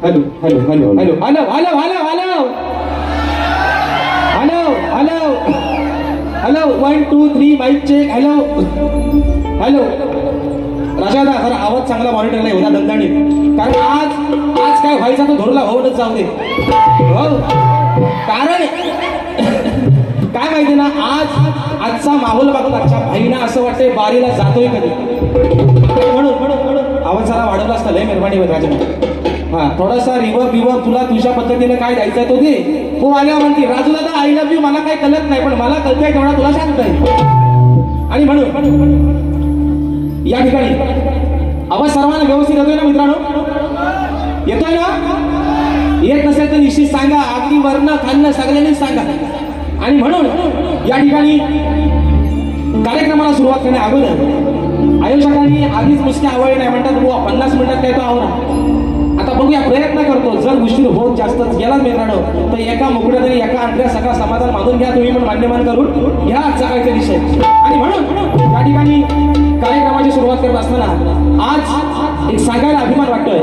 Hello hello hello hello hello hello hello hello hello hello hello 1 2 3 mike check. Hello hello राजादा जरा आवाज चांगला monitor नाही होता दणदणीत, कारण आज आज काय व्हायचा तो धोरला होऊनच जाऊ दे. हो कारण काय माहिती ना, आजचा माहोल बघून आजच्या भाईना असं वाटतंय बारीला जातोय कधी. म्हणून म्हणून म्हणून आवाज जरा वाढवला असता लय मेहरबानी होत राजा. हा थोडासा रिवर्ब तुला तुझ्या पद्धतीने काय द्यायचं तो दे. हो आल्या म्हणते राजू दादा आय लव्ह यू, मला काही कळत नाही पण मला कळतंय तेवढा तुला सांगताय. आणि म्हणून या ठिकाणी आवाज सर्वांना व्यवस्थित येतोय ना मित्रांनो? येतोय ना? येत नसेल तर निश्चित सांगा, अगदी वर्ण खाल्लं सगळ्यांनीच सांगा. आणि म्हणून या ठिकाणी कार्यक्रमाला सुरुवात करण्या अगोदर आयोजकांनी आधीच नुसते आवडले नाही म्हणतात, बुवा 50 मिनिटात काय तो आवरा. आता बघूया, प्रयत्न करतो. जर उशीर होत जास्तच गेला मित्रांनो तर एका मुकड्या तरी एका अंतऱ्या सगळा समाधान मागून घ्या तुम्ही, पण मान्यमान करून घ्या आजचा काहीतरी विषय. आणि म्हणून या ठिकाणी कार्यक्रमाची सुरुवात करत असताना आज एक सांगायला अभिमान वाटतोय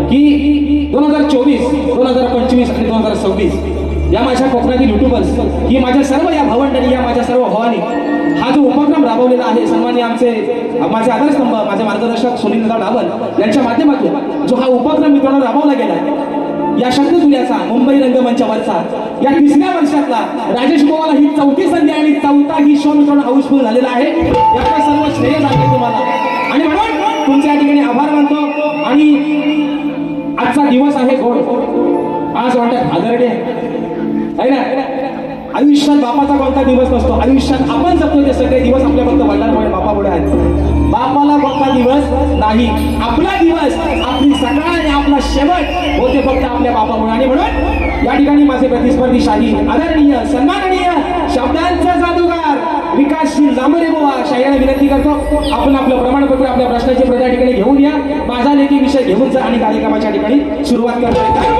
की 2024 2025 आणि 2026 या माझ्या कोकणातील युट्यूबर्स, ही माझ्या सर्व या भवंडणी, या माझ्या सर्व भावानी हा जो उपक्रम राबवलेला आहे, सन्माननीय माझे आधारस्तंभ माझे मार्गदर्शक सुनील डावल यांच्या माध्यमातून जो हा उपक्रम मित्रांनो राबवला गेला, या शब्दसुर्याचा मुंबई रंगमंचावरचा या 3ऱ्या वर्षातला राजेश गोवाला ही 4थी संधी आणि 4था ही शो मित्रांनो हाऊसफुल झालेला आहे. याचा सर्व श्रेय जाते तुम्हाला. आणि म्हणून तुमच्या या ठिकाणी आभार मानतो. आणि आजचा दिवस आहे गोड. आज वाटत आदरडे आहे ना. आयुष्यात बापाचा कोणता दिवस नसतो, आयुष्यात आपण जगतो ते सगळे दिवस आपल्या फक्त वडिलांमुळे बापामुळे आहेत. बापाला कोणता दिवस नाही, आपला दिवस आपली सकाळ आणि आपला शेवट होते फक्त आपल्या बापामुळे. आणि म्हणून या ठिकाणी माझे प्रतिस्पर्धी शाही आदरणीय सन्माननीय शब्दांचा जादूगार विकासशील जांभरे बुवा शाहीला विनंती करतो, आपण आपलं प्रमाणपत्र आपल्या प्रश्नाचे प्रश्न या ठिकाणी घेऊन या, माझा लेखी विषय घेऊन जा आणि कार्यक्रमाच्या ठिकाणी सुरुवात करतोय.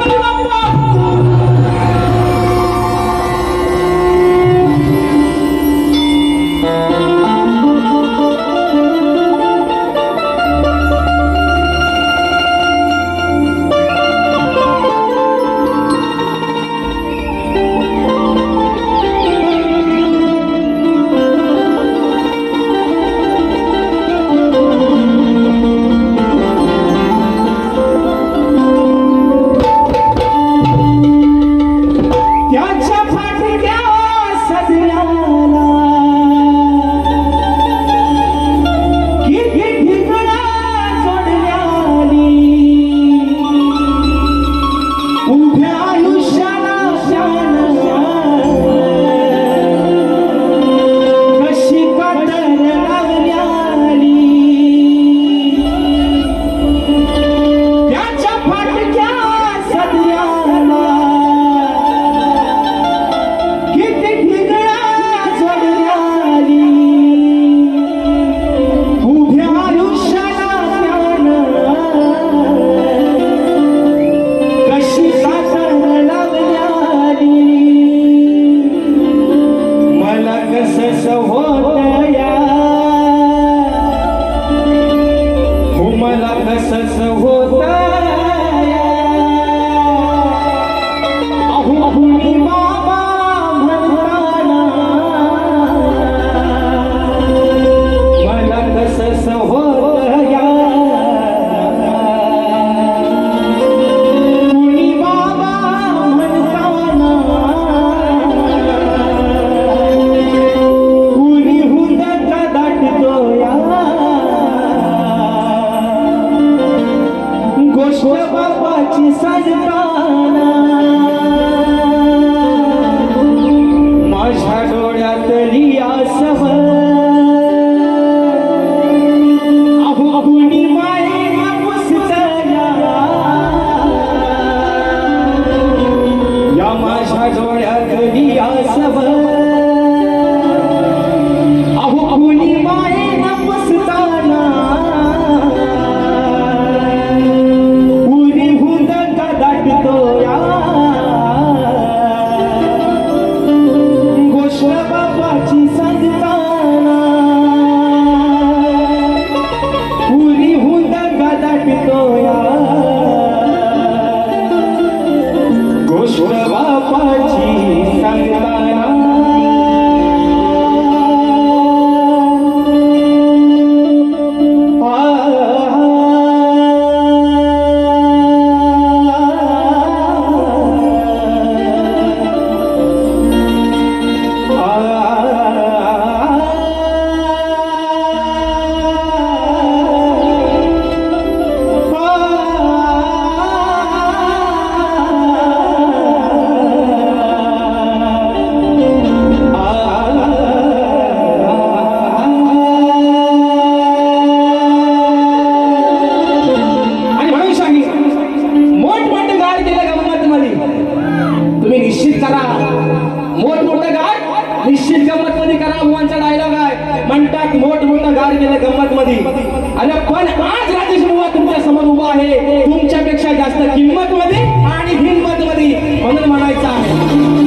पार केलं गंमत मध्ये. अरे पण आज राजेश बुवा तुमच्या समोर उभा आहे तुमच्यापेक्षा जास्त किंमत मध्ये आणि हिंमत मध्ये, म्हणून म्हणायचं आहे.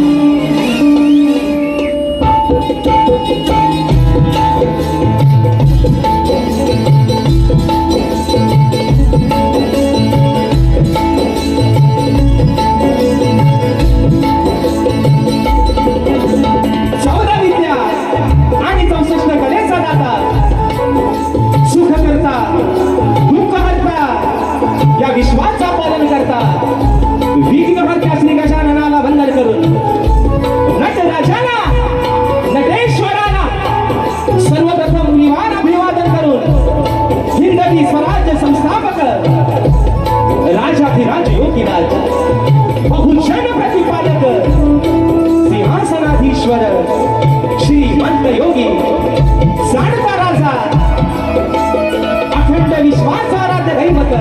विश्वाचा पालन करता विघ्नहर्त्यासनी गजाननाला वंदन करून नटराजाला नटेश्वराला सर्वप्रथम निवान अभिवादन करून हिंदवी स्वराज्य संस्थापक राजाधिराज योगीराज बहुजन प्रतिपादक सिंहासनाधीश्वर श्रीमंत योगी जाणता राजा अखंड विश्वासाराध्य दैवत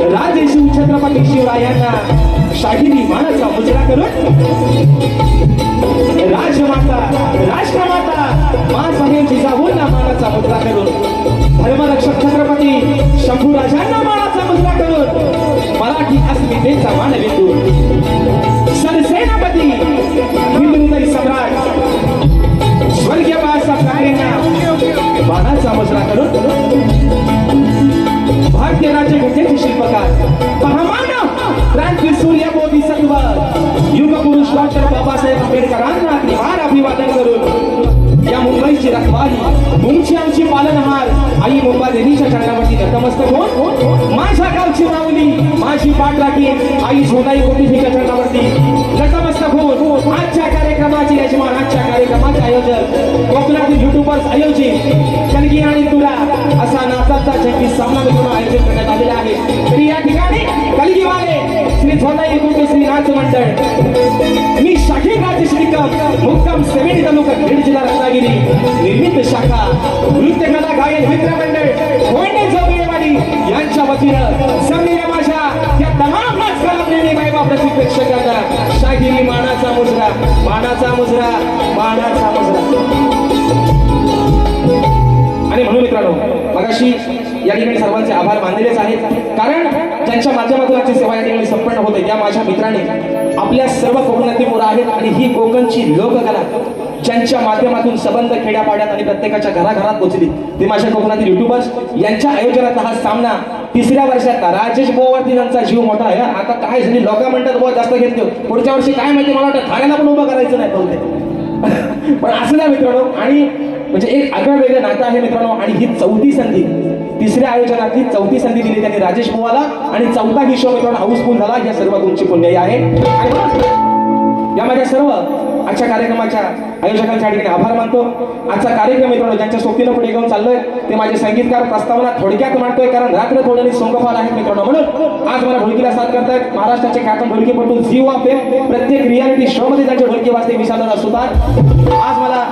राजे शिव छत्रपती शिवरायांना शाहिरी मानाचा मुजरा करून राजमाता राष्ट्रमाता मासाहेब जिजाऊंना मानाचा मुजरा करून धर्मरक्षक छत्रपती शंभूराजांना मानाचा मुजरा करून मराठी अस्मितेचा मानबिंदू सरसेनापती हिंदुहृदय सम्राट स्वर्गीय बाळासाहेब ठाकरेंना मानाचा मुजरा करून भारतीय राज्यघटनेचे शिल्पकार महामानव क्रांती सूर्य बोधिसत्व युगपुरुष डॉक्टर बाबासाहेब आंबेडकरांना निवार अभिवादन करून या मुंबईची रखवाली तुमची आमची पालनहार आई मुंबा देवीच्या चरणावरती नतमस्तक होऊन माझ्या गावची माऊली माझी पाठराखी आई झोनाई कोटीच्या चरणावरती नतमस्तक होऊन आजच्या कार्यक्रमाची यजमान आजच्या कार्यक्रमाचे आयोजक कोकणातील युट्यूबर्स आयोजित कलगी आणि तुला असा नाचाचा जंगी सामना मिळून आयोजित करण्यात आलेला आहे. तरी या ठिकाणी कलगीवाले श्री झोनाई कोटी श्री नाच मंडळ मी शाखी राज श्रीकम मुक्काम सेवेनी तालुका खेड जिल्हा रत्नागिरी निर्मित शाखा नृत्यकला गायन मित्र मंडळ कोंडे जोगेवाडी यांच्या वतीनं जमलेल्या माझ्या या तमाम नाचकलाप्रेमी बायबा प्रेक्षकांना शाहिरी मानाचा मुजरा मानाचा मुजरा मानाचा मुजरा. आणि म्हणून मित्रांनो मगाशी या ठिकाणी सर्वांचे आभार मानलेलेच आहेत, कारण ज्यांच्या माध्यमातून आजची सेवा या ठिकाणी संपन्न होते या माझ्या मित्रांनी आपल्या सर्व कोकणातील मुलं आहेत आणि ही कोकणची लोककला ज्यांच्या माध्यमातून संबंध खेड्यापाड्यात आणि प्रत्येकाच्या घराघरात पोहोचली ते माझ्या कोकणातील युट्यूबर्स यांच्या आयोजनात हा सामना तिसऱ्या वर्षात राजेश बोवावरती त्यांचा जीव मोठा आहे. आता काय झाली लोक म्हणतात बोवा जास्त घेतलो पुढच्या वर्षी काय माहिती मला वाटतं ठाण्याला पण उभं करायचं नाही बोलते पण असं नाही मित्रांनो. आणि म्हणजे एक आगळं वेगळं नातं आहे मित्रांनो. आणि ही चौथी संधी तिसऱ्या आयोजनातली चौथी संधी दिली त्यांनी राजेश बोवाला आणि चौथा ही शो मित्रांनो हाऊसफुल झाला. या सर्व तुमची पुण्याई आहे. या माझ्या सर्व आजच्या कार्यक्रमाच्या आयोजकांच्या ठिकाणी आभार मानतो. आजचा कार्यक्रम मित्रांनो ज्यांच्या सोबतीनं पुढे घेऊन चाललोय ते माझे संगीतकार प्रस्तावना थोडक्यात मांडतोय कारण रात्र थोड्याने सोंगफार आहेत मित्रांनो. म्हणून आज मला ढोलकीला साथ करतायत महाराष्ट्राचे ख्यातन ढोलकीपटू झी ऑफ फेम प्रत्येक रियालिटी शो मध्ये त्यांचे ढोलकी वाजते विशालदादा सुतार. आज मला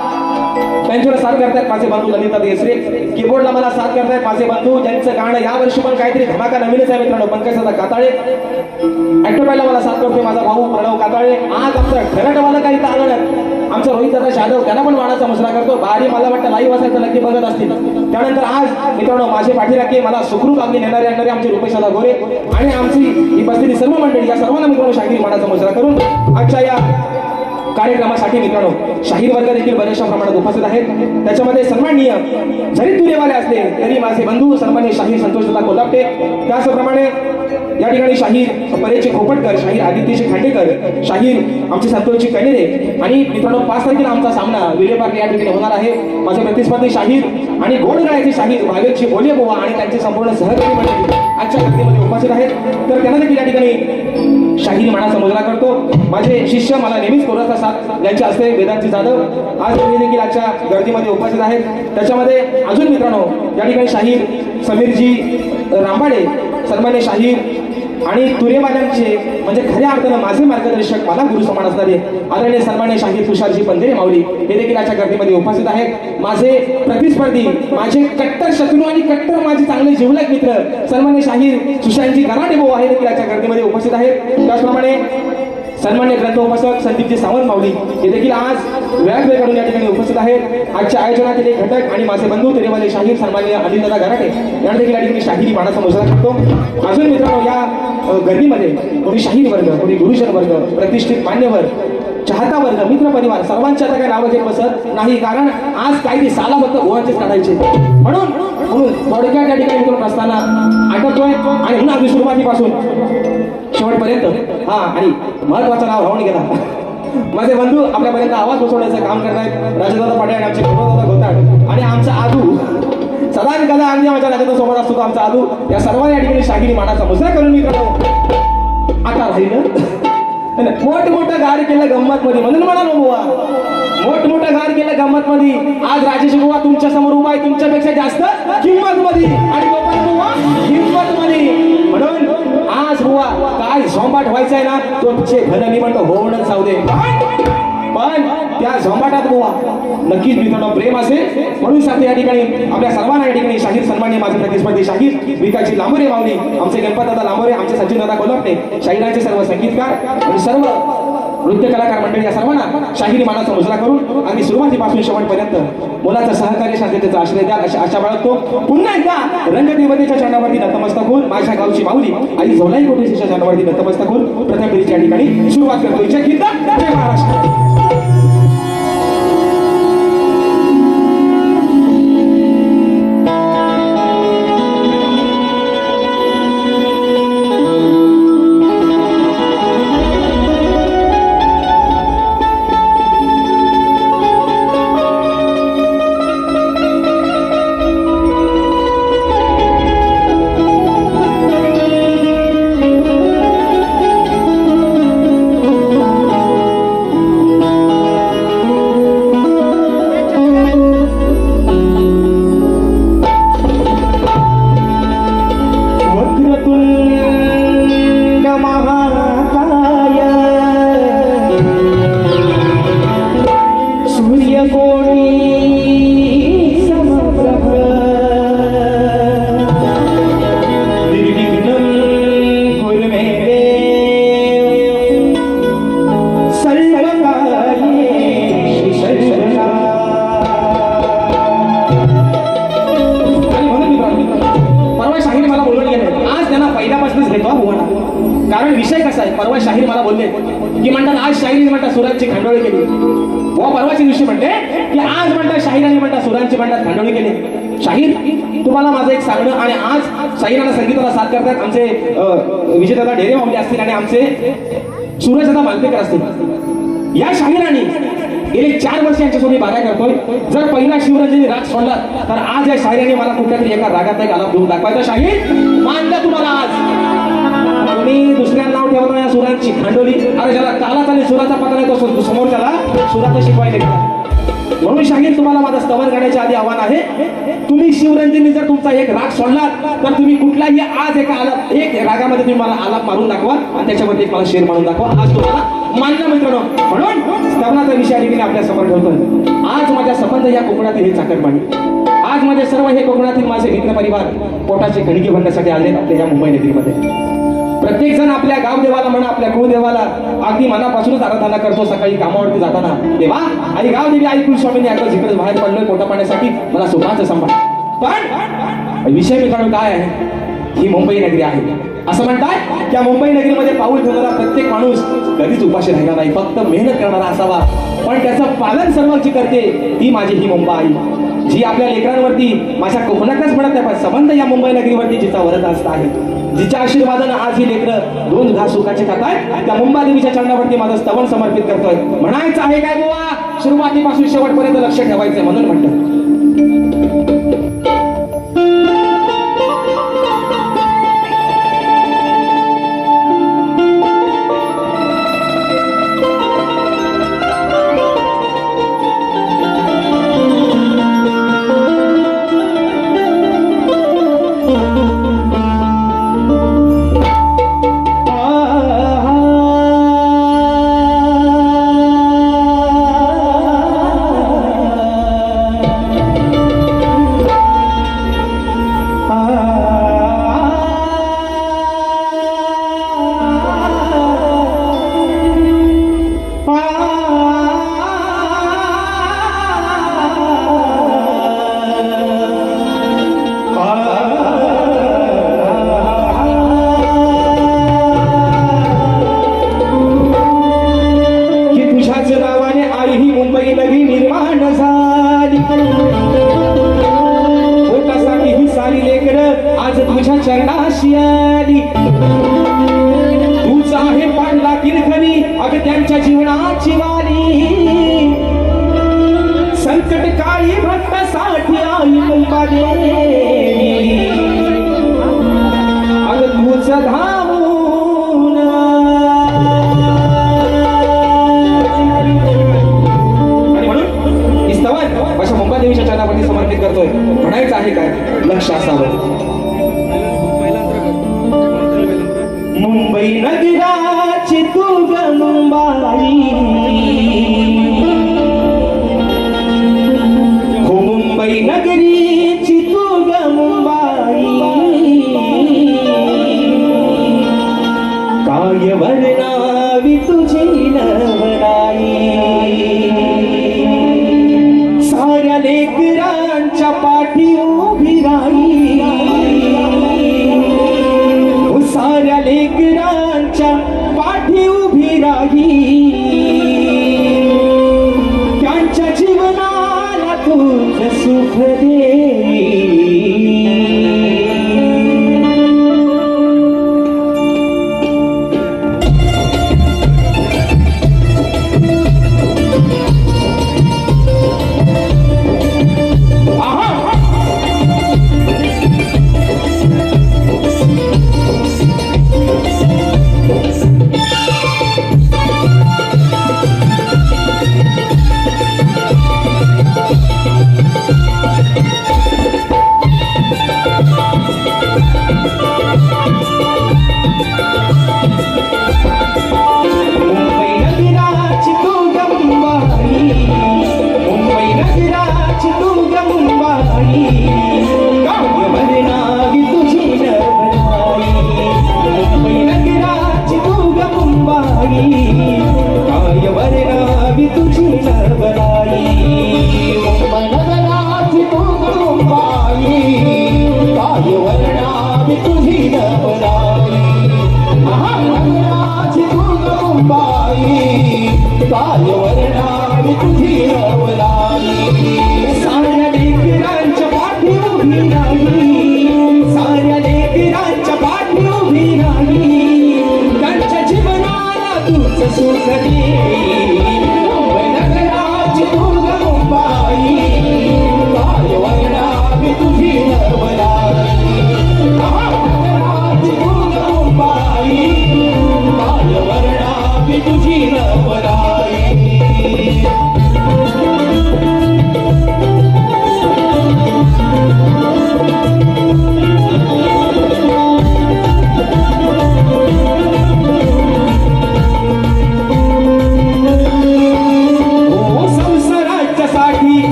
त्यांच्यावर साथ करतायत माझे बंधू ललिता देसरे. कीबोर्डला मला साथ करतायत माझे बंधू ज्यांचं गाणं या वर्षी पण काहीतरी धमाका नवीनच आहे मित्रांनो पंकजदादा काताळे. ऍक्टोपायला मला साथ करतोय माझा भाऊ प्रणव काताळे. आज आमचा ठरटवाला काही आलं नाही आमचा रोहित दादा जाधव त्यांना पण मानाचा मुजरा करतो. बारी मला वाटतं लाईव्ह असायचं नक्की बघत असतील. त्यानंतर आज मित्रांनो माझे पाठीराखे मला सुखरूप आम्ही नेणारे आणणारे आमचे रुपेशदा गोरे आणि आमची ही बसलेली सर्व मंडळी या सर्वांना मित्रांनो शाहीर मानाचा मुजरा करून आजच्या या कार्यक्रमासाठी मित्रांनो शाहीर वर्ग देखील बऱ्याचशा प्रमाणात उपस्थित आहेत. त्याच्यामध्ये सन्माननीय जरी तुरेवाले असले तरी माझे बंधू सन्माननीय शाहीर संतोषदादा कोल्हापटे त्याचप्रमाणे या ठिकाणी शाहीर परेशजी खोपटकर शाहीर आदित्यजी खांडेकर शाहीर आमचे संतोषजी कनेरे आणि मित्रांनो 5 तारखेला आमचा सामना विलेपार्क या ठिकाणी होणार आहे. माझे प्रतिस्पर्धी शाहीर आणि गोडगळ्याचे शाहीर भावेशजी बोलेबुवा आणि त्यांचे संपूर्ण सहकारी मंडळी आजच्या गर्दीमध्ये उपस्थित आहेत. तर त्यांना देखील या ठिकाणी शाहीर मानाचा मुजरा करतो. माझे शिष्य मला नेहमीच कोरोनाचा साथ ज्यांचे असते वेदांती जाधव आज ते देखील आजच्या गर्दीमध्ये उपस्थित आहेत. त्याच्यामध्ये अजून मित्रांनो या ठिकाणी शाहीर समीरजी रांबाडे सन्मान्य शाहीर आणि तुरेवाल्यांचे म्हणजे खऱ्या अर्थानं माझे मार्गदर्शक मला गुरु समान असणारे आदरणीय सन्मान्य शाहीर तुषारजी पंधेरे माऊली हे देखील आजच्या गर्दीमध्ये उपस्थित आहेत. माझे प्रतिस्पर्धी माझे कट्टर शत्रू आणि कट्टर माझे चांगले जिवलग मित्र सन्मान्य शाहीर सुशांतजी गराडे भाऊ हे देखील आजच्या गर्दीमध्ये उपस्थित आहेत. त्याचप्रमाणे सन्मान्य ग्रंथोपासक संदीपजी सावंत माऊली हे देखील आज वेळात वेळ काढून या ठिकाणी उपस्थित आहेत. आजच्या आयोजनातील एक घटक आणि माझे बंधू तेरेवाले शाहीर सन्मान्य अनिलदादा गराटे यांना देखील या ठिकाणी शाहिरी मानाचा मुजरा करतो. अजून मित्रांनो, या गर्दीमध्ये कोणी शाहीर वर्ग, कोणी गुरुजन वर्ग, प्रतिष्ठित मान्यवर, चाहता वर्ग, मित्र परिवार सर्वांच्या आता काही नावं घेत बसत नाही, कारण आज काही ते साला फक्त गोवाचेच काढायचे. म्हणून थोडक्यात या ठिकाणी मित्रांनो असताना आटोतोय आणि पुन्हा अगदी सुरुवातीपासून शेवटपर्यंत आणि महत्वाचं नाव राहून गेला. माझे बंधू आपल्यापर्यंत आवाज पोहोचवण्याचं काम करतायत. राजदादा पाटील आणि आमचे गौरवदादा घोटाळ आणि आमचा आदू सदा कदा अगदी आमच्या राजदासोबत असतो आमचा आदू. या सर्वांनी या ठिकाणी शाहिरी मानाचा मुजरा करून मित्रांनो आता राहिलं मोठमोठं गार केलं गंमत मध्ये, म्हणून म्हणालो बुवा मोठमोठं गार केलं गंमत मध्ये. आज राजेश बुवा तुमच्या समोर उभा आहे, तुमच्यापेक्षा जास्त किंमत मध्ये आणि गोपाल बुवा हिंमत मध्ये. म्हणून आज बुवा काय झोंबाट व्हायचा आहे ना, तो भलं मी म्हणतो होऊनच जाऊ दे, पण त्या झोंबाटात बुवा नक्कीच मित्रांनो प्रेम असेल. म्हणून सांगते या ठिकाणी आपल्या सर्वांना या ठिकाणी शाहीर सन्मान्य माझे प्रतिस्पर्धी शाहीर विकाजी लांबोरे माऊली, आमचे गणपतदादा लांबोरे, आमचे सचिनदादा कोल्हापटे, शाहिरांचे सर्व संगीतकार आणि सर्व नृत्य कलाकार मंडळी या सर्वांना शाहिरी मानाचा मुजरा करून अगदी सुरुवातीपासून शेवटपर्यंत मुलाचं सहकार्य शांततेचा आश्रय द्याल अशी आशा बाळगतो. पुन्हा एकदा रंगदेवतेच्या चरणावरती नतमस्तक होऊन माझ्या गावची माऊली आई झोलाई कोटेच्या चरणावरती नतमस्तक होऊन प्रथम फेरीच्या ठिकाणी सुरुवात करतो. जय हिंद, जय महाराष्ट्र. कारण विषय कसा आहे, परवा शाहीर मला बोलले की म्हणतात आज शाहिरी म्हणतात सुरांची खांडोळी केली. व परवाची दिवशी म्हणते की आज म्हणतात शाहिरांनी म्हणतात सुरांची म्हणतात खांडोळी केली. शाहीर तुम्हाला माझं एक सांगणं, आणि आज शाहिरांना संगीताला साथ करतात आमचे विजयदादा ढेरे माऊली असतील आणि आमचे सूरजदादा मालपेकर असतील. या शाहिरांनी गेले 4 वर्ष यांच्यासोबत बारा करतोय. जर पहिला शिवरंजनी राग सोडला तर आज या शाहिरांनी मला कुठल्यातरी एका रागात एक आलाप घेऊन दाखवायचा. शाहीर मानलं तुम्हाला आज, तुम्ही दुसऱ्या नाव ठेवतो या सुरांची खांडोली. अरे ज्याला ताला चालेल सुराचा पता नाही तो समोर त्याला सुराचं शिकवायला गेला. म्हणून शाहीर तुम्हाला माझा स्तवन करण्याच्या आधी आव्हान आहे, तुम्ही शिवरंजनी जर तुमचा एक राग सोडला तर तुम्ही कुठलाही आज एक रागामध्ये तुम्ही मला आलाप मारून दाखवा आणि त्याच्यामध्ये एक मला शेर मारून दाखवा. आज तुम्हाला मान्य मित्रांनो. म्हणून स्तवनाचा विषय ठिकाणी आपल्या समोर ठेवतोय. आज माझ्या संबंध या कोकणातील हे चाकरमानी, आज माझे सर्व हे कोकणातील माझे मित्र परिवार पोटाचे कणके भरण्यासाठी आले आपल्या या मुंबई नगरीमध्ये. प्रत्येक जण आपल्या गावदेवाला म्हणा, आपल्या कुळदेवाला अगदी मनापासूनच आराधना करतो. सकाळी कामावरती जाताना देवा आई गावदेवी आई कुलस्वामींनी आता जिकडे बाहेर पडलोय पोटा पाण्यासाठी मला सुखाचं सांभाळ. पण विषय मित्रांनो काय आहे, ही मुंबई नगरी आहे. असं म्हणतात त्या मुंबई नगरीमध्ये पाऊल ठेवणारा प्रत्येक माणूस कधीच उपाशी राहणार नाही, फक्त मेहनत करणारा असावा. पण त्याचं पालन सर्व जी करते ती माझी ही मुंबई, जी आपल्या लेकरांवरती माझ्या कोकणातच म्हणत नाही पण संबंध या मुंबई नगरीवरती जिचा वरद हस्त आहे, जिच्या आशीर्वादानं आज ही लेकरं 2 घास सुखाचे खाताय, त्या मुंबादेवीच्या चरणावरती माझं स्तवन समर्पित करतोय. म्हणायचं आहे काय बुवा, सुरुवातीपासून शेवटपर्यंत लक्ष ठेवायचंय म्हणून म्हणतो. तुझ्या चरणाशी आली तूच आहे पांडला किरखरी अग त्यांच्या जीवनाची वाली संकट काळी भक्तासाठी आई मुंबादेवी अग तूच धावून आणि म्हणून ही स्तवन अशा मुंबादेवीच्या चरणावरती समर्पित करतोय. म्हणायचं आहे काय लक्ष असावं. मुंबई नगराची तू ग मुंबाई हो मुंबई नगरीची तू ग मुंबाई काय वर्णावी तुझी नवलाई साऱ्या लेकरांच्या पाठी उभी राही साऱ्या लेकरांच्या पाठी उभी राही त्यांच्या जीवनाला तुझ सुख दे.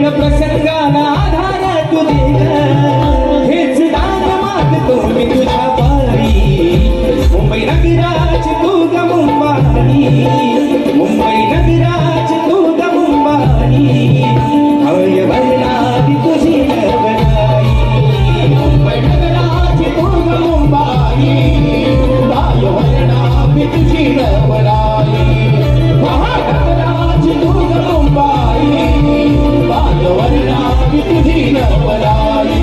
प्रसंगाला आधार तुझे हेच दान मागतो मी तुझ्या मुंबई नगराची दुर्ग मुंबाई गायवर्णा मी तुझी नवलाई महानगराची दुर्ग मुंबाई गायवर्णा मी तुझी नवलाई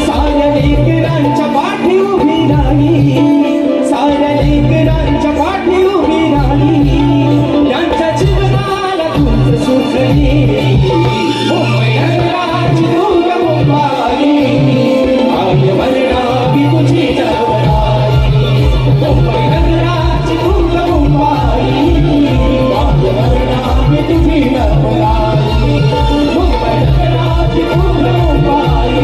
साऱ्या लेकरांच्या पाठी उभी राहिली, साऱ्या लेकरांच्या पाठी उभी राहिली, त्यांच्या जीवनाला तुझ सुचली. मुंबई नगराची दुर्ग मुंबाई गायवर्णा मी तुझी नवलाई. मुंबई नगराची दुर्ग मुंबाई गायवर्णा मी तुझी नवलाई. मुंबई नगराची दुर्ग मुंबाई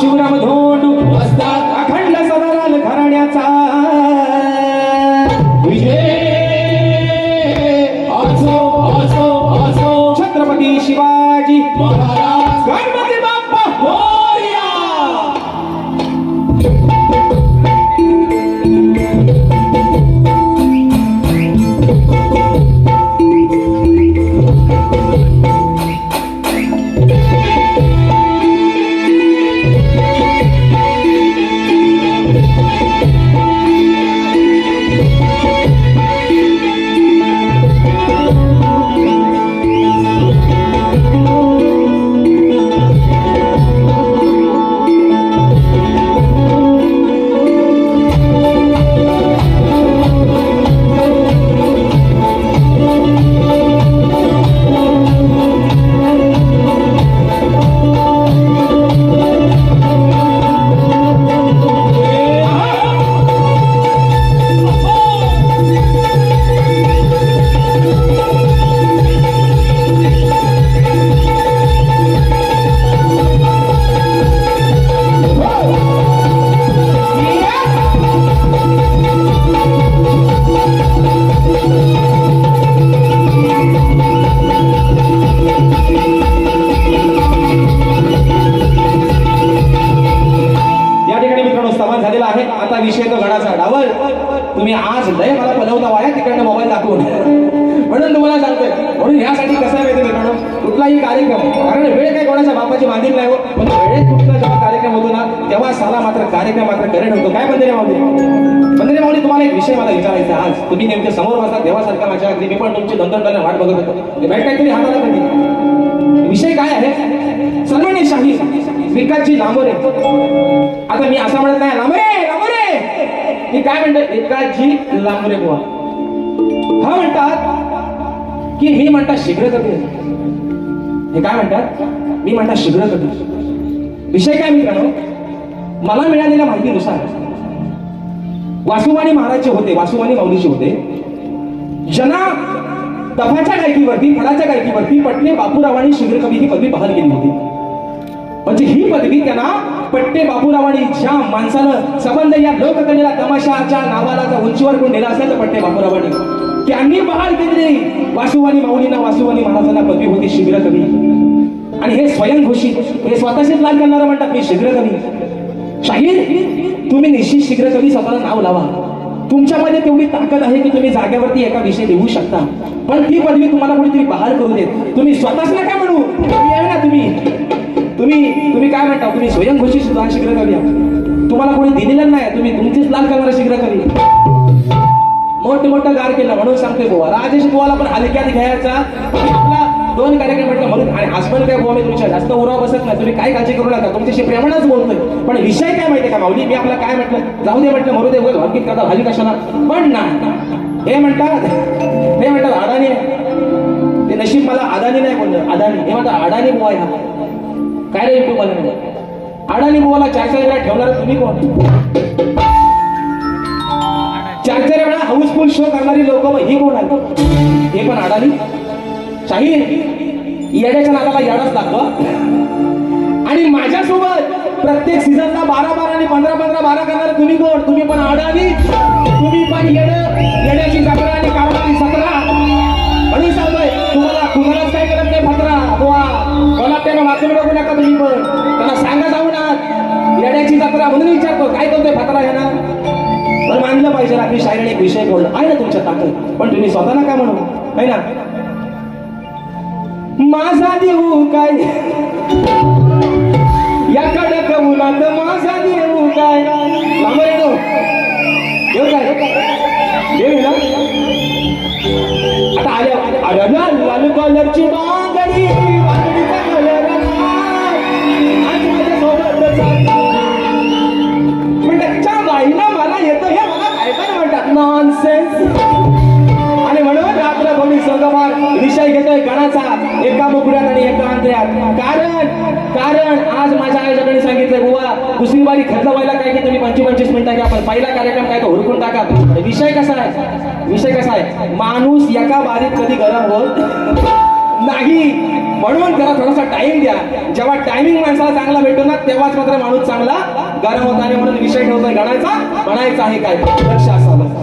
शिवराम धोंड वस्तात अखंड सदाराल घराण्याचा विजय असो असो असो छत्रपती शिवाजी महाराज गणपती बाप्पा मोरया. आता विषय तो गडाचा डावल. तुम्ही आज लय मला पलवता वाया तिकडनं मोबाईल दाखवून, म्हणून तुम्हाला सांगतोय. म्हणून ह्यासाठी कसं आहे माहिती मित्रांनो, कुठलाही कार्यक्रम, कारण वेळ काय कोणाच्या बापाची मांदील नाही हो, पण वेळेत कुठला जेव्हा कार्यक्रम होतो ना तेव्हा साला मात्र कार्यक्रम मात्र करेक्ट होतो. काय बंदरे माऊली, बंदरे माऊली तुम्हाला एक विषय मला विचारायचा. आज तुम्ही नेमके समोर बसता देवासारखा माझ्या अगदी, मी पण तुमची दंदन वाट बघत होतो. भेट काहीतरी हाताला कधी. विषय काय आहे, सन्माननीय शाही विकासजी लांबोरे. आता मी असं म्हणत नाही लांबोरे लांबोरे, मी काय म्हणतो विकासजी लांबोरे बुवा. हा म्हणतात की मी म्हणतात शीघ्र कधी, हे काय म्हणतात मी म्हणतात शीघ्र कधी. विषय काय मित्रांनो, मला मिळालेल्या माहितीनुसार वासुवाणी महाराजचे होते, वासुवाणी माऊलीचे होते, ज्यांना तफाच्या गायकीवरती फळाच्या गायकीवरती पट्टे बापूरावांनी शीघ्र कवी ही पदवी बहाल केली होती. म्हणजे ही पदवी त्यांना पट्टे बापूरावांनी ज्या माणसानं संबंध या लोककलेला तमाशाच्या नावाला जर उंचीवर कोण नेला असेल तर पट्टे बापूरावांनी त्यांनी बहाल केली. वासुवाणी माऊलींना वासुवाणी महाराजांना पदवी होती शीघ्र कवी. आणि हे स्वयंघोषित, हे स्वतःशीच लाल करणारं म्हणतात मी शीघ्र कवी. शाहीर तुम्ही निश्चित शीघ्र कवी स्वतःला नाव लावा. तुमच्यामध्ये तेवढी ताकद आहे की तुम्ही जागेवरती एका विषय लिहू शकता, पण ती पदवी तुम्हाला कोणीतरी बहाल करू देत. तुम्ही स्वतःच नका म्हणू, तुम्ही आहे ना, तुम्ही काय म्हणता, तुम्ही स्वयंघोषित सुद्धा शीघ्र कवी. तुम्हाला कोणी दिलेलं नाही, तुम्ही तुमचीच लाल करणारा शीघ्र कवी. मोठं गार केलं म्हणून सांगतोय बुवा, राजेश बुवाला पण हलक्यात घ्यायचा. आपला 2 कार्यक्रम म्हटलं म्हणून, आणि हसबंड काय बुवा मी तुमच्या जास्त उराव बसत नाही, तुम्ही काय काळजी करू नका, तुमच्याशी प्रेमानच बोलतोय. पण विषय काय माहितीये का माऊली, मी आपला काय म्हटलं, जाऊ दे म्हटलं, मरू दे, भावकीत करता हली कशाला. पण नाही, हे म्हणतात अडाणी, ते नशीब मला अदानी नाही बोललं, अदानी हे म्हणता अडाणी बुवा आहे हा. काय रे युट्यूब मला अडाणी बुवाला 4-4 वेळा ठेवणार तुम्ही कोण? 4-4 वेळा हाऊसफुल शो करणारी लोक ही कोण आहेत? हे पण अडाणी. शाहीर येड्याच्या नादाला याडाच लागतो. आणि माझ्यासोबत प्रत्येक सीझनला 12 आणि 15 करणार तुम्ही कोण? तुम्ही पण अडाणी, तुम्ही पण येड्याची 11 आणि कारणाची 17. म्हणून सांगतोय तुम्हाला कुणालाच काय करत नाही फतरा बुवा. मला त्यांना वाचून बघू नका तुम्ही पण. त्यांना सांगा जाऊ ना येड्याची 17 म्हणून विचारतो काय करतोय फतरा आहे ना. पण मानलं पाहिजे आपली शायरीने एक विषय बोलणं आहे ना तुमच्या ताकद. पण तुम्ही स्वतःला काय म्हणू आहे ना. माझा देऊ काय या कडक उन्हात माझा देऊ काय लांबर येतो येऊ काय देऊ ना. आता आल्या लाल कलरची बांगडी बांगडीचा कलर आज माझ्यासोबत म्हणतात बाईला मला येतं हे मला काय काय म्हणतात नॉनसेन्स. आणि म्हणून रात्र कोणी संगमार विषय घेतोय गणाचा एका मुकड्यात आणि एका अंतऱ्यात. कारण आज माझ्या आईच्याकडे सांगितलंय बुवा दुसरी बारी खर्च व्हायला काय की तुम्ही 25 मिनिटं घ्या पण पहिला कार्यक्रम काय तो हुडकून टाका. विषय कसा आहे माणूस एका बारीत कधी गरम होत नाही. म्हणून त्याला थोडासा टाइम द्या. जेव्हा टायमिंग माणसाला चांगला भेटतो ना तेव्हाच मात्र माणूस चांगला गरम होता. आणि म्हणून विषय ठेवतोय गणाचा म्हणायचा आहे काय लक्ष असावं.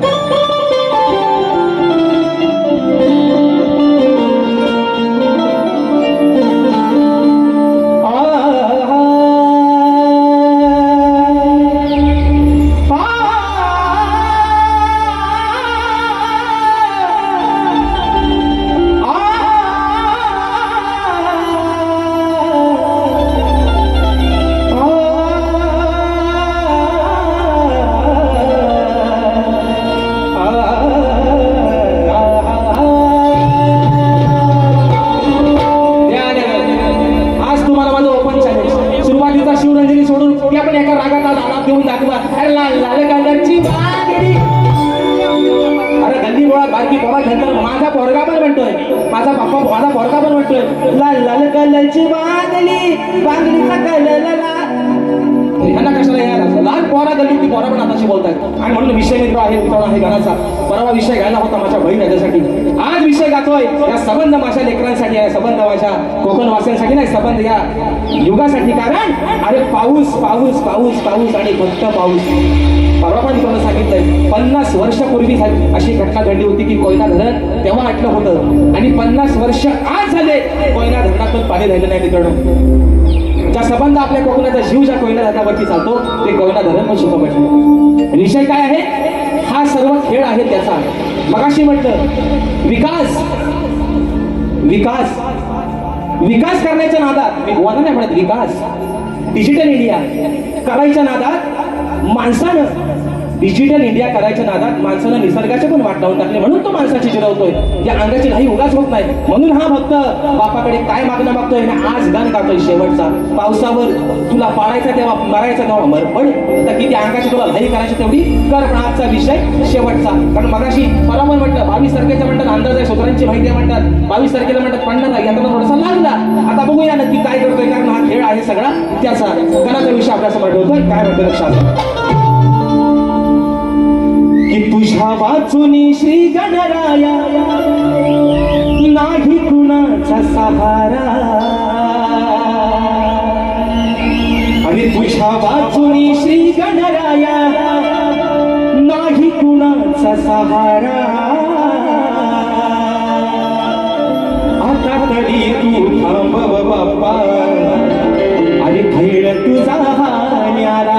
शिवरंजनी सोडून कुठल्या पण एका रागात आज आलाप घेऊन दाखवा. अरे लाल कलरची बांगडी. अरे गल्ली मुळात बारकी पोरा खेळतात. माझा पोरगा पण म्हणतोय माझा पोरगा पण म्हणतोय लाल कलरची बांगडी बांगडीचा कलर. यांना कशाला यायला लहान पोरा गल्ली ती पोरा पण आताशी बोलतात. आणि म्हणून विषय मित्र आहे गणाचा. परवा विषय घ्यायला होता माझ्या बहीण याच्यासाठी. आज विषय गातोय या सबंध माझ्या लेकरांसाठी आहे. सबंध माझ्या कोकण वासियांसाठी नाही सबंध या युगासाठी. कारण अरे पाऊस पाऊस पाऊस पाऊस आणि फक्त पाऊस. परवा पण तुम्हाला सांगितलंय 50 वर्षापूर्वी अशी घटना घडली होती की कोयना धरण तेव्हा आटलं होतं. आणि 50 वर्ष आज झाले कोयना धरणातून पाणी राहिलं नाही मित्रांनो. ज्या संबंध आपल्या कोकणाचा जीव ज्या कोयना धरणावरती चालतो ते कोयना धरण पण सुद्धा म्हटलं. विषय काय आहे हा सर्व खेळ आहे त्याचा. मगाशी म्हटलं विकास विकास विकास करण्याच्या नादात मी गोवाना नाही म्हणत विकास डिजिटल इंडिया करायच्या नादात माणसानं डिजिटल इंडिया करायच्या नादात माणसानं निसर्गाचे पण वाट लावून टाकले. म्हणून तो माणसाची जिरवतोय. या अंगाची नाही उगाच होत नाही. म्हणून हा भक्त बापाकडे काय मागणं मागतोय ना आज गाण गातोय शेवटचा. पावसावर तुला पाडायचा तेव्हा मरायचा तेव्हा मर पण तर किती अंगाची तुला लई करायची तेवढी कर. पण आजचा विषय शेवटचा. कारण मगाशी बरोबर म्हटलं 22 तारखेचं म्हणतात अंदाज आहे सूत्रांची माहिती म्हणतात. 22 तारखेला म्हणतात पडणार आहे. आता थोडासा लागला. आता बघूया नक्की काय करतोय. कारण हा खेळ आहे सगळा त्याचा. गणाचा विषय आपल्यासमोर ठेवतोय काय म्हणतो लक्षात की तुझ्या वाचुनी श्री गणराया नाही कुणाचा सहारा. आणि तुझ्या वाचुनी श्री गणराया नाही कुणाचा सहारा. आता तरी तू थांबव बाप्पा आणि खेळ तुझा हा न्यारा.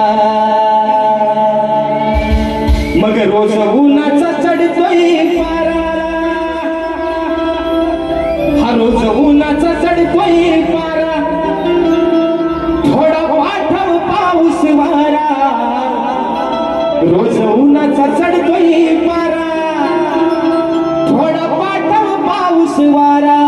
मग रोज उन्हाचा चढतोय पारा. हा रोज उन्हाचा चढतोय पारा. थोडा पाठव पाऊस वारा. रोज उन्हाचा चढतोय पारा. थोडा पाठव पाऊस वारा.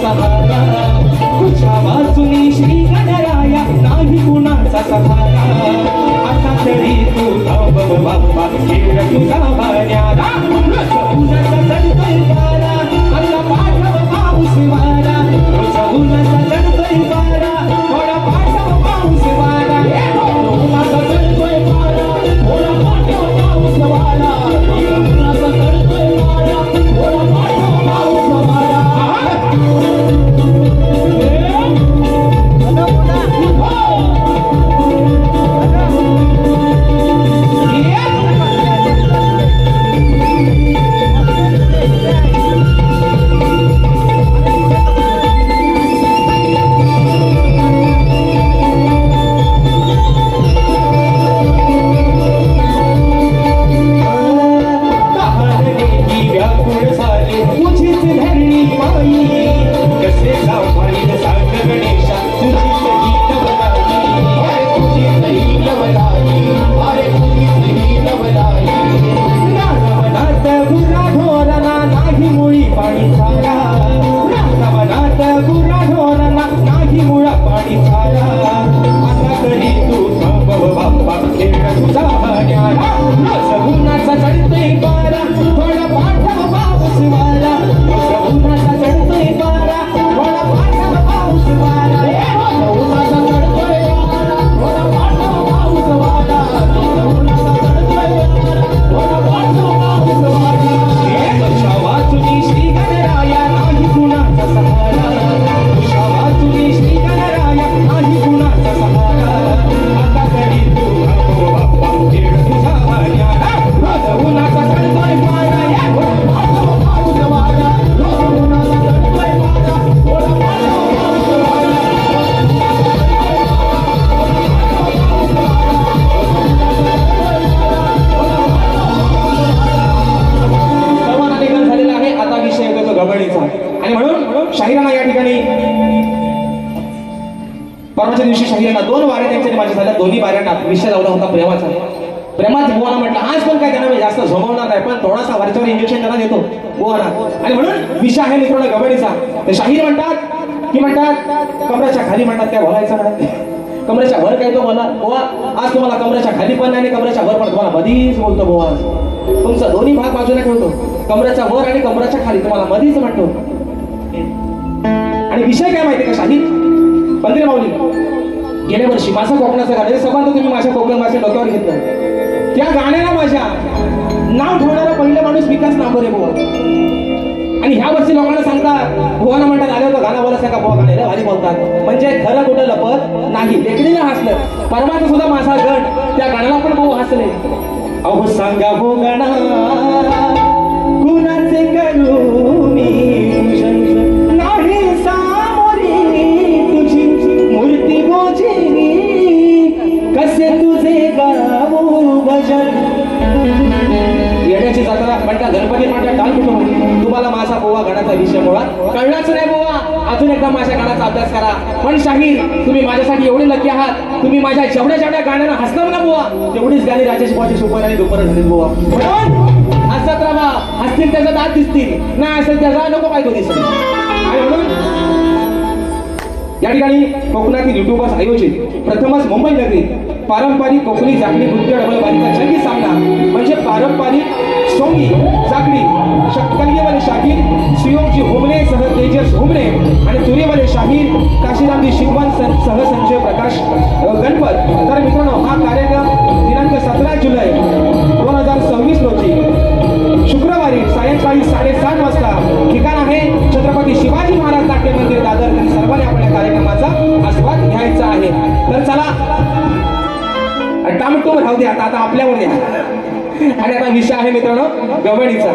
सहारा तुझ्या वाचुनी श्री गणराया नाही कुणाचा सहारा आता तरी तू धाव बाप्पा खेळ तुझा भाण्याला उन्हाचा चढतोय पारा आता पाठव पाऊस वारा उन्हाचा चढतोय पारा थोडा पाठव पाऊस वारा उन्हाचा चढतोय पारा थोडा पाठव पाऊस वारा उन्हाचा चढतोय पारा थोडा पाठव पाऊस वारा आणि म्हणून शाहिरांना या ठिकाणी परवाच्या दिवशी शाहिरांना 2 वाऱ्या त्यांच्या माझ्या झाल्या. दोन्ही वाऱ्यांना विषय लावला होता प्रेमाचा. प्रेमात बुवाला म्हटलं आज पण काय त्यांना मी जास्त झोमवणार नाही पण थोडासा वरच्यावर इंजेक्शन त्यांना देतो बुवाला. आणि म्हणून विषय आहे मित्रांनो गवळीचा. ते शाहीर म्हणतात कमराच्या खाली म्हणतात काय बोलायचं नाही. कमरेच्या वर काय तो बोला बुवा आज तुम्हाला कमरेच्या खाली पण नाही आणि कमरेच्या वर पण तुम्हाला मधीच बोलतो बुवा. तुमचा दोन्ही भाग बाजूला ठेवतो. कमरेच्या वर आणि कमरेच्या खाली तुम्हाला मधीच म्हणतो. आणि विषय काय माहिती का शाहीर बंद्रे माऊली गेल्या वर्षी माझा कोकणाचं गाणं सभान तुम्ही माझ्या कोकण माझ्या डोक्यावर घेतलं. त्या गाण्याला माझ्या नाव ठेवणारा पहिला माणूस विकास नांबरे बुवा. आणि ह्या वर्षी लोकांना सांगतात बुवाना म्हणतात आले होतं गाणं बोला सांगा बुवा गाणे भारी बोलतात. म्हणजे खरं कुठं लपत नाही. लेखणीने हसलं परवाचं सुद्धा माझा गण त्या गाण्याला पण भाऊ हसले. अहो सांगा भो गणा कुणाचे करू मी नाही सामोरी तुझी मूर्ती गोजिनी कसे तुझे गाऊ भजन. येण्याची जत्रा म्हणतात गणपती म्हणतात टाल कुठून तुम्हाला माझा बोवा गाण्याचा विषय मुळात कळलाच नाही बुवा. अजून एकदा माझ्या गाण्याचा अभ्यास करा. पण शाहीर तुम्ही माझ्यासाठी एवढे लकी आहात. तुम्ही माझ्या जेवढ्या गाण्यांना हसणार ना बुवा तेवढीच गाणी राजेश बुवाची सुपर आणि दुपर झाली बुवा. म्हणून हसत राहा. हसतील त्याचा दात दिसतील नाही असेल त्याचा नको काय तो दिसेल. आणि म्हणून या ठिकाणी कोकणातील युट्यूबर्स आयोजित प्रथमच मुंबई नगरीत पारंपरिक कोकणी जागडी नृत्य डबलबारीचा जंगी सामना म्हणजे पारंपरिक सोंगी जागडी कलगीवाले शाहीर सुयोगजी हुमणे सह तेजस हुमणे आणि तुरेवाले शाहीर काशीरामजी शिकवण सह संजय प्रकाश गणपत. तर मित्रांनो हा कार्यक्रम दिनांक 17 जुलै 2026 रोजी शुक्रवारी सायंकाळी 7:30 वाजता ठिकाण आहे छत्रपती शिवाजी महाराज नाट्य मंदिर दादर. तरी सर्वांनी आपल्या कार्यक्रमाचा आस्वाद घ्यायचा आहे. तर चला टामटूम राहू द्या आता आपल्यावर द्या. आणि आता विषय आहे मित्रांनो गवळीचा.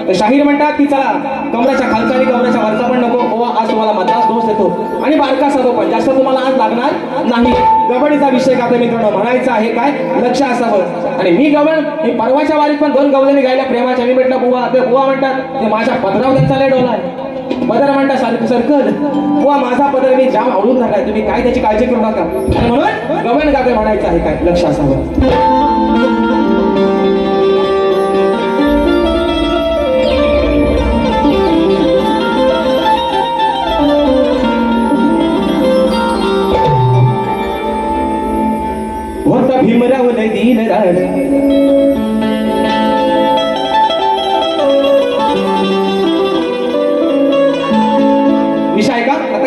तर शाहीर म्हणतात की चला कमराच्या खालचा आणि कमराच्या वरचा पण नको बुवा आज तुम्हाला मद्रास डोस देतो आणि बारकासा तो पण जास्त तुम्हाला आज लागणार नाही. गवळीचा विषय का तर मित्रांनो म्हणायचा आहे काय लक्ष असावं. आणि मी गवळ मी परवाच्या वारीत पण 2 गवळणी गायल्या प्रेमाच्या. मी म्हटलं बुवा ते बुवा म्हणतात ते माझ्या पदरावर त्यांचा लय डोला आहे. पदर म्हणता सर्कल बुवा माझा पदर मी जाम आवडून झालाय तुम्ही काय त्याची काळजी करू नका. आणि म्हणून गवळ गाते म्हणायचं आहे काय लक्ष असावं.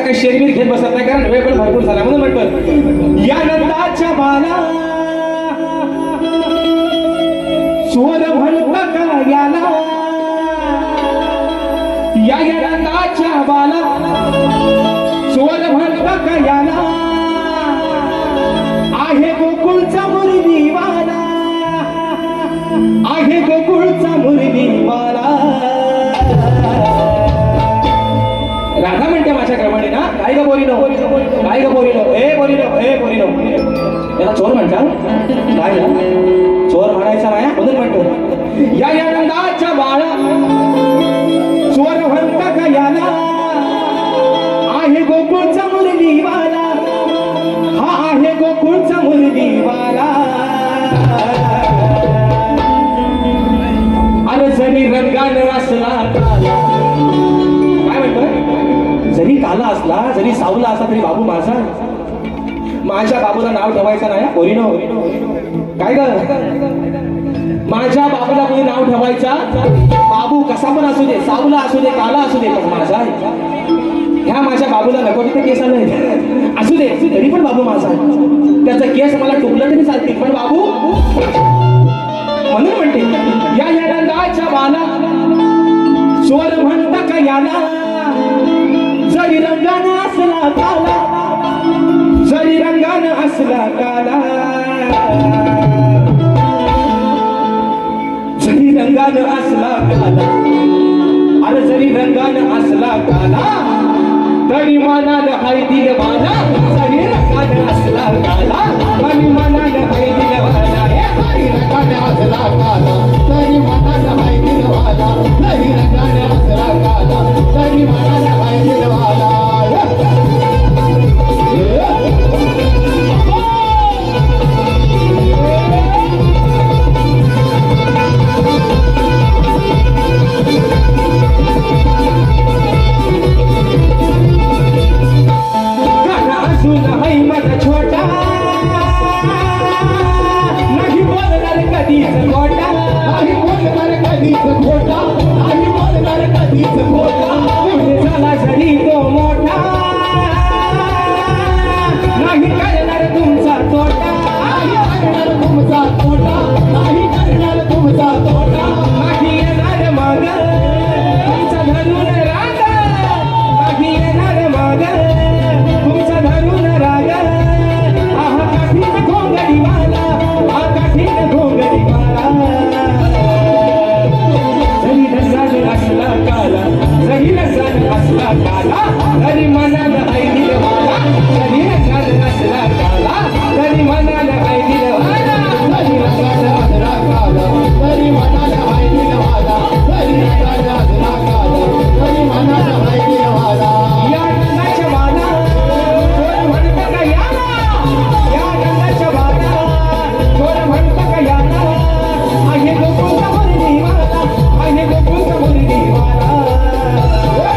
काही शेरबीर घेत बसत नाही कारण वेळ पण भरपूर झाला म्हणून म्हणतो या नंदाच्या बाला स्वर म्हणता का याला या नंदाच्या बाला स्वर म्हणता का याला आहे गोकुळचा मुरलीवाला आहे गोकुळचा मुरलीवाला राधा म्हणते माझ्या क्रमाने ना काय ग बोलिनो काय ग बोलिनो ए बोलिनो याला चोर म्हणतात काय ना चोर म्हणायचा माया म्हणून म्हणतो या नंदाच्या बाळा चोर म्हणता का याला आहे गोकुळचा मुरलीवाला हा आहे गोकुळचा मुरलीवाला अरे जरी रंगानं असला काला काय म्हणतोय जरी काला असला जरी सावला असला तरी बाबू माझ्या बाबूला नाव ठेवायचं नाही पोरीनो काय ग माझ्या बाबूला कोणी नाव ठेवायचा बाबू कसा पण असू दे सावला असू दे काला असू दे पण माझा ह्या माझ्या बाबूला नको तिथे केस आले असू दे तरी पण बाबू माझा त्याचा केस मला टुकलं तरी चालतील पण बाबू म्हणून म्हणते या नंदाच्या बाला स्वर म्हणता का याला जरी रंगानं असला काला जरी रंगानं असला काला जरी रंगानं असला काला अरे जरी रंगानं असला काला तरी मनानं हाय दिलवाला जरी रंगानं असला काला तरी मनानं हाय दिलवाला तरी रंगाने असला काला तरी मनाला हाय दिलवाला तरी रंगाने असला काला तरी मनाला हाय दिलवाला छोटा नाही बोलणार कधीच खोटा नाही बोलणार कधीच खोटा नाही बोलणार कधीच खोटा पुढे झाला जरी तो मोठा नाही करणार तुमचा तोटा नाही करणार तुमचा तोटा नाही करणार तुमचा तोटा नाही येणार माग तुमचा धरून राग नाही येणार माग तुमचा धरून राग आहा काठीन घोंगडीवाला हा काठीन घोंगडीवाला जरी रंगाने असला काला जरी रंगाने असला काला तरी मनानं हाय दिलवाला जरी रंगाने असला काला तरी मनानं हाय दिलवाला तरी रंगाने असला काला तरी मनाला हाय दिलवाला तरी रंगाने असला काला तरी मनाला हाय दिलवाला या नंदाच्या बाला चोर म्हणतं का याला या नंदाच्या बाला चोर म्हणतं का याला आहे गोकुळचा मुरलीवाला आहे गोकुळचा मुरलीवाला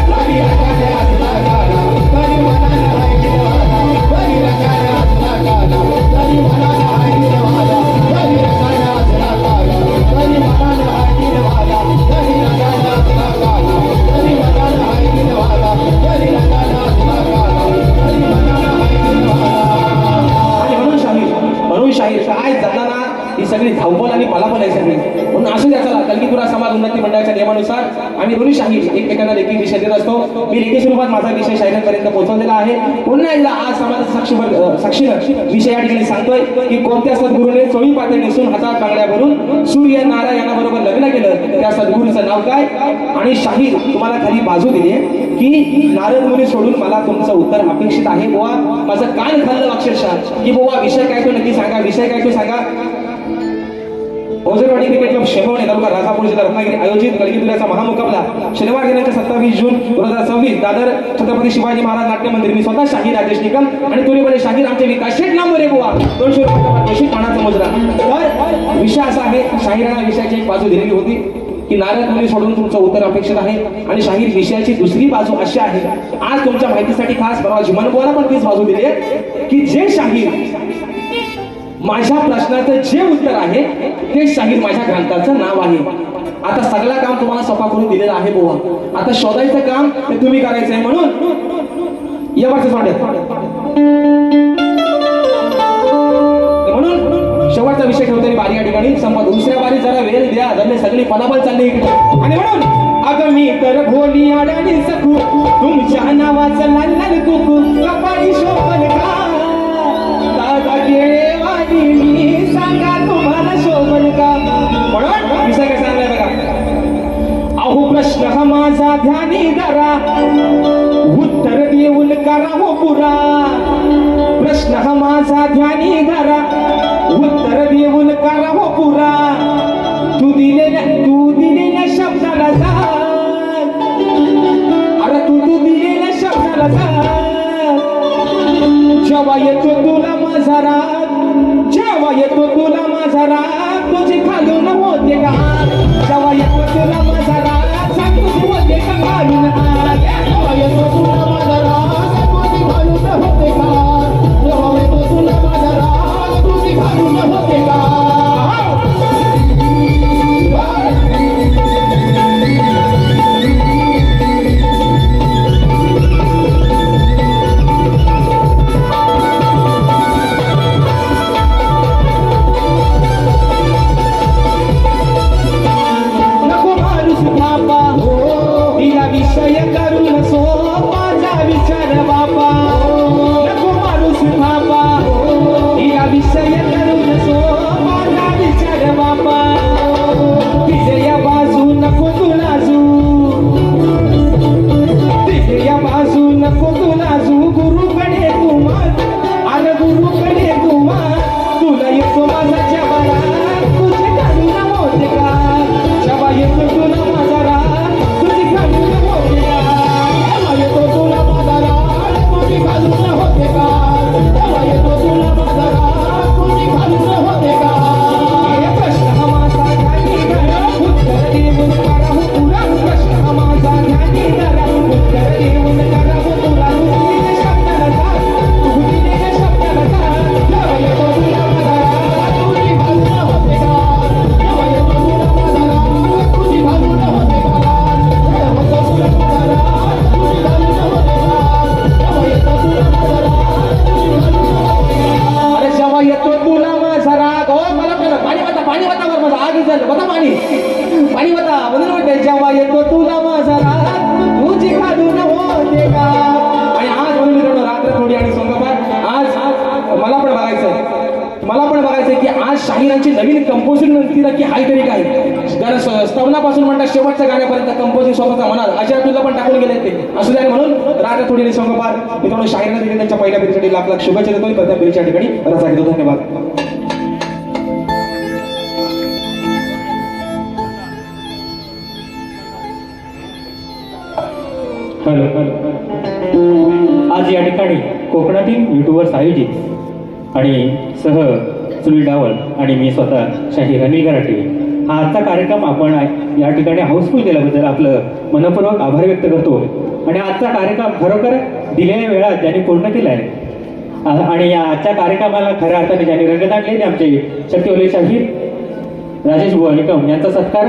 तरी रंगाने असला काला तरी मनाला हाय दिलवाला तरी रंगाने असला काला तरी मनाला हाय दिलवाला तरी रंगाने असला काला तरी मनाला हाय दिलवाला तरी रंगाने असला काला तरी मनाला हाय दिलवाला तरी रंगाने असला काला तरी मनाला हाय दिलवाला आणि म्हणून शाहीर काय जगताना ही सगळी धावपळ आणि पलापल आहे सगळी म्हणून असू द्या चला कलगीपुरा समाज उन्नती मंडळाच्या नियमानुसार आम्ही दोन्ही शाहीर एकमेकांना लेखी विषय देत असतो मी लेखी स्वरूपात माझा विषय शाहिरांपर्यंत पोहोचवलेला आहे पुन्हा एकदा आज समाजाचा साक्षीनं विषय या ठिकाणी सांगतोय की कोणत्या सद्गुरूने चोळी पातळी नेसून हातात बांगड्या भरून सूर्य नारायणाबरोबर लग्न केलं त्या सद्गुरूचं नाव काय आणि शाहीर तुम्हाला खाली बाजू दिली की नारद मुनी सोडून मला तुमचं उत्तर अपेक्षित आहे बुवा माझं कान खाल्लं अक्षरशः की बुवा विषय काय तो नक्की सांगा विषय काय तो सांगा ओझरवाडी क्रिकेट क्लब शेमवणे तालुका राजापूर जिल्हा रत्नागिरी आयोजित कलगीपुराचा महामुकाबला शनिवार दिनांक 27 जून 2026 दादर छत्रपती शिवाजी महाराज नाट्य मंदिर मी स्वतः शाहीर राजेश निकम आणि तुरीमध्ये शाहीर आमचे विकास शेठ नांबर आहे बुवा 200 रुपये पानाचा मुजरा तर विषय असा आहे शाहिरांना विषयाची एक बाजू दिलेली होती की नारद मुनी सोडून तुमचं उत्तर अपेक्षित आहे आणि शाहीर विषयाची दुसरी बाजू अशी आहे आज तुमच्या माहितीसाठी खास परवा जुमान बुवाला पण तीच बाजू दिली आहे की जे शाहीर माझ्या प्रश्नाचं जे उत्तर आहे ते शाहीर माझ्या ग्रंथाचं नाव आहे आता सगळं काम तुम्हाला सोपा करून दिलेलं आहे बुवा आता शोधायचं काम ते तुम्ही करायचंय म्हणून या वर्षी म्हणून शेवटचा विषय ठेवतोय बारी या ठिकाणी संपत. दुसऱ्या बारी जरा वेळ द्या, जर सगळी पलापल चालली इकडे. आणि म्हणून अगं मी तर भोली अडाणी सखू, तुमच्या नावाचं लाल लाल कुकू, कपाळी शोभन का दादा केळेवाणी, मी सांगा तुम्हाला शोभन का. म्हणून विषय कसा आणलाय बघा. अहो प्रश्न हा माझा ध्यानी धरा, उत्तर देऊन करा हो पुरा. प्रश्न हा माझा ध्यानी धरा, उत्तर देऊन करा हो पुरा. तू दिलेल्या शब्दाला जाग, अरे तू दिलेल्या शब्दाला जाग. जेव्हा येतो तुला माझा राग, जेव्हा येतो तुला माझा राग, तुझी खालून होते का. जेव्हा येतो तुला माझा राग, सांग तुझी होते का खालून आग. जेव्हा येतो तुला माझा राग, तुझी घालून होते का. जेव्हा येतो तुला माझा राग, तुझी घालून होते का. नको माणूस बापा, तिला विषय करून सोपाचा विचार बापा. नको माणूस बापा, तिला विषय करून सोपाचा विचार बापा. तिच्या बाजू नको तुला जू, तिच्या बाजू नको तुला जू. गुरुकडे तुमा, अरे गुरुकडे तुमा, तुला येतो माझा जवाला, तुझे घालून होते का. जेव्हा येतो तुला माझा राग, तुझी घालून होते का. जेव्हा येतो तुला माझा राग, तुझी घालून होते का. जेव्हा येतो तुला माझा राग, तुझी घालून होते का. हे प्रश्न हा माझा ध्यानी धरा, उत्तर देऊन करा हो तुला. प्रश्न हा माझा ध्यानी धरा, उत्तर देऊन करा हो तुला. तू दिलेल्या शब्दाला जा, जेव्हा येतो तुला माझा राग, तुझी घालून होते का. जेव्हा येतो तुला माझा राग, तुझी घालून होते का. जेव्हा येतो तुला माझा राग, तुझी घालून होते का. जेव्हा येतो तुला माझा राग, तुझी घालून होते का. अरे जेव्हा येतो तुला माझा राग. हो मला पाणी वाता वर माझा आग झालं बघा. पाणी वाता म्हणून म्हणते जेव्हा येतो तुला माझा राग, तुझी खालून होते का. आणि आज म्हणून मित्रांनो रात्र थोडी आणि संगपात आज मला पण बघायचंय की आज शाहिरांची नवीन कंपोजिंग नसती की हाय तरी काय. जरा स्तवनापासून म्हणतात शेवटच्या गाण्यापर्यंत कंपोजिंग स्वतःचा म्हणाल अशा तुला पण टाकून गेले ते असू द्या. म्हणून रात्र थोडी आणि संगपात मित्रांनो शाहिरांना देखील त्यांच्या पहिल्या पिढीसाठी लाख लाख शुभेच्छा देतो. प्रथम पिढीच्या ठिकाणी रजा घेतो. धन्यवाद. हॅलो. आज या ठिकाणी कोकणातील युट्यूबर्स आयोजित आणि सह सुनील डावल आणि मी स्वतः शाहीर अनिल गराटे हा आजचा कार्यक्रम आपण या ठिकाणी हाऊसफुल केल्याबद्दल आपलं मनपूर्वक आभार व्यक्त करतो. आणि आजचा कार्यक्रम खरोखर दिलेल्या वेळात ज्यांनी पूर्ण केला आहे आणि या आजच्या कार्यक्रमाला खऱ्या अर्थाने ज्यांनी रंगत आणले ते आमचे शक्तिवले शाहीर राजेश बुवा निकम यांचा सत्कार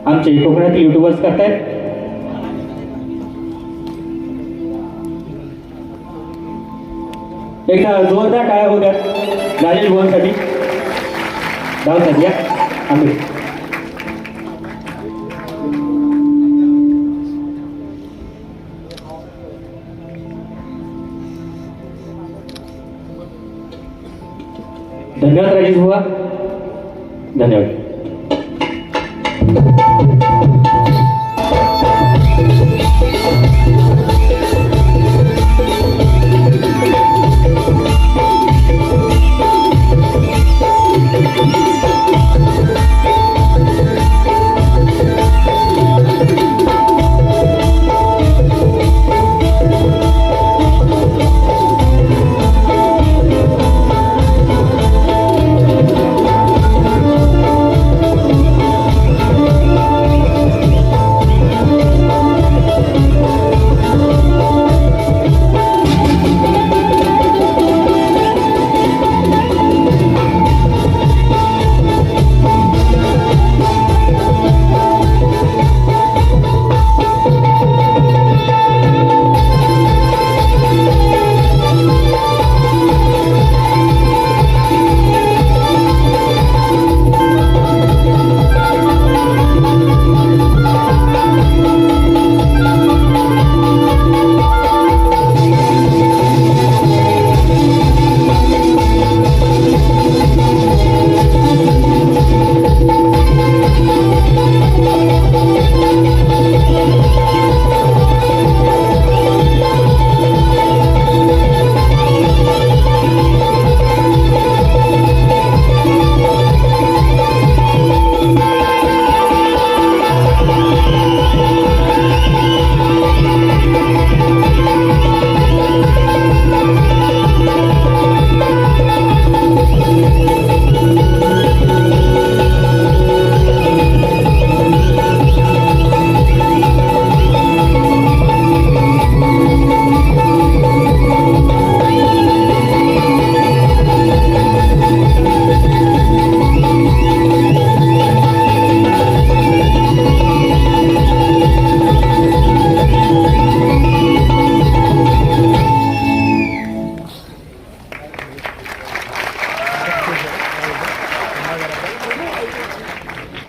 आमचे कोकणातील युट्यूबर्स करतायत. एकदा जोरदार टाळ्या होऊ द्यात राजेश भुवनसाठी. धावतात या आम्ही. धन्यवाद राजेश बुवा. धन्यवाद.